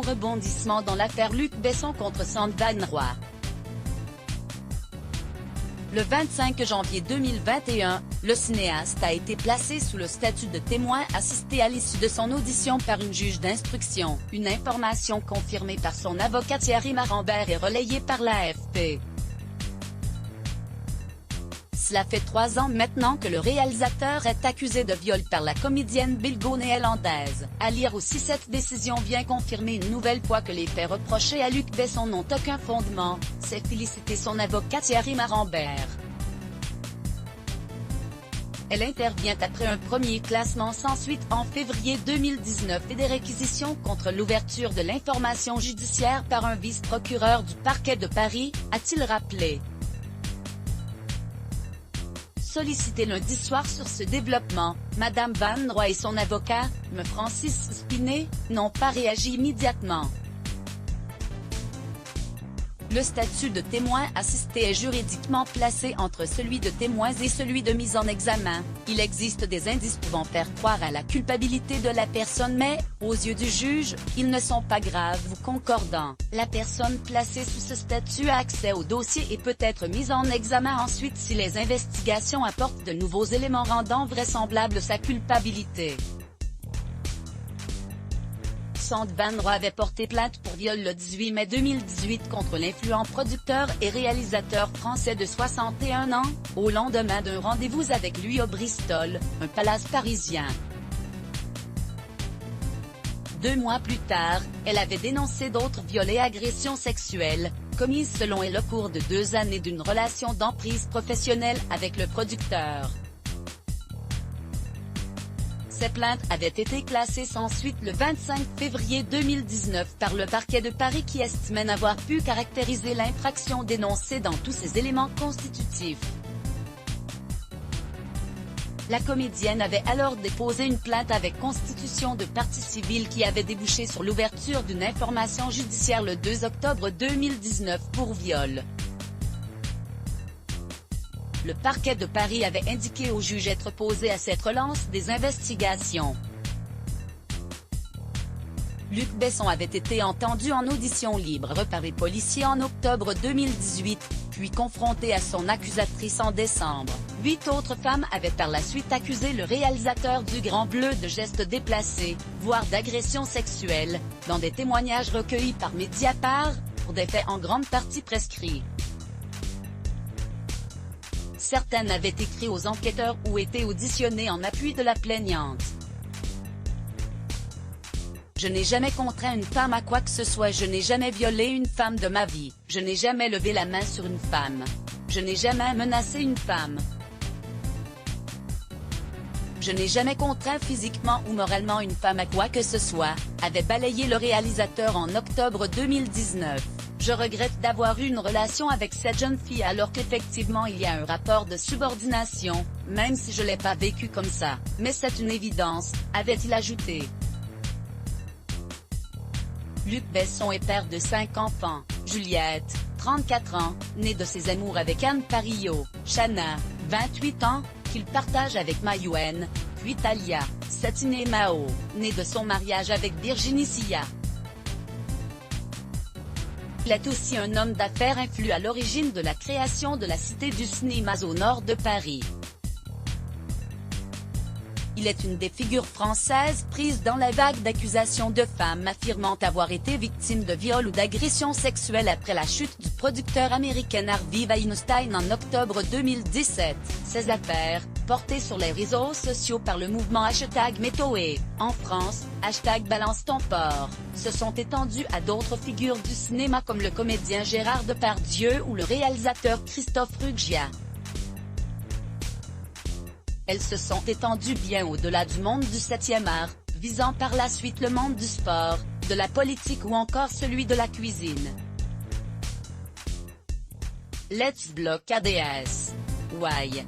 rebondissement dans l'affaire Luc Besson contre Sand Van Roy. Le 25 janvier 2021, le cinéaste a été placé sous le statut de témoin assisté à l'issue de son audition par une juge d'instruction, une information confirmée par son avocat Thierry Marambert et relayée par l'AFP. Cela fait 3 ans maintenant que le réalisateur est accusé de viol par la comédienne belgo-néerlandaise. À lire aussi, cette décision vient confirmer une nouvelle fois que les faits reprochés à Luc Besson n'ont aucun fondement, s'est félicité son avocat Thierry Marambert. Elle intervient après un premier classement sans suite en février 2019 et des réquisitions contre l'ouverture de l'information judiciaire par un vice-procureur du parquet de Paris, a-t-il rappelé. Sollicité lundi soir sur ce développement, Madame Van Roy et son avocat, M. Francis Spinet, n'ont pas réagi immédiatement. Le statut de témoin assisté est juridiquement placé entre celui de témoin et celui de mise en examen. Il existe des indices pouvant faire croire à la culpabilité de la personne mais, aux yeux du juge, ils ne sont pas graves ou concordants. La personne placée sous ce statut a accès au dossier et peut être mise en examen ensuite si les investigations apportent de nouveaux éléments rendant vraisemblable sa culpabilité. Sand Van Roy avait porté plainte pour viol le 18 mai 2018 contre l'influent producteur et réalisateur français de 61 ans, au lendemain d'un rendez-vous avec lui au Bristol, un palace parisien. 2 mois plus tard, elle avait dénoncé d'autres viols et agressions sexuelles, commises selon elle au cours de 2 années d'une relation d'emprise professionnelle avec le producteur. Ces plaintes avaient été classées sans suite le 25 février 2019 par le parquet de Paris qui estimait n'avoir pu caractériser l'infraction dénoncée dans tous ses éléments constitutifs. La comédienne avait alors déposé une plainte avec constitution de partie civile qui avait débouché sur l'ouverture d'une information judiciaire le 2 octobre 2019 pour viol. Le parquet de Paris avait indiqué au juge être opposé à cette relance des investigations. Luc Besson avait été entendu en audition libre par les policiers en octobre 2018, puis confronté à son accusatrice en décembre. 8 autres femmes avaient par la suite accusé le réalisateur du Grand Bleu de gestes déplacés, voire d'agressions sexuelles, dans des témoignages recueillis par Mediapart, pour des faits en grande partie prescrits. Certaines avaient écrit aux enquêteurs ou été auditionnées en appui de la plaignante. Je n'ai jamais contraint une femme à quoi que ce soit, je n'ai jamais violé une femme de ma vie, je n'ai jamais levé la main sur une femme. Je n'ai jamais menacé une femme. Je n'ai jamais contraint physiquement ou moralement une femme à quoi que ce soit, avait balayé le réalisateur en octobre 2019. Je regrette d'avoir eu une relation avec cette jeune fille alors qu'effectivement il y a un rapport de subordination, même si je ne l'ai pas vécu comme ça, mais c'est une évidence, avait-il ajouté. Luc Besson est père de 5 enfants, Juliette, 34 ans, née de ses amours avec Anne Parillo, Chana, 28 ans, qu'il partage avec Mayouen, puis Talia, Satine Mao, née de son mariage avec Virginie Sia. Il est aussi un homme d'affaires influent à l'origine de la création de la Cité du cinéma au nord de Paris. Il est une des figures françaises prises dans la vague d'accusations de femmes affirmant avoir été victimes de viol ou d'agressions sexuelles après la chute du producteur américain Harvey Weinstein en octobre 2017. Ces affaires, portées sur les réseaux sociaux par le mouvement #MeToo, en France, #BalanceTonPort, se sont étendues à d'autres figures du cinéma comme le comédien Gérard Depardieu ou le réalisateur Christophe Ruggia. Elles se sont étendues bien au-delà du monde du 7e art, visant par la suite le monde du sport, de la politique ou encore celui de la cuisine. Let's block ADS. Why?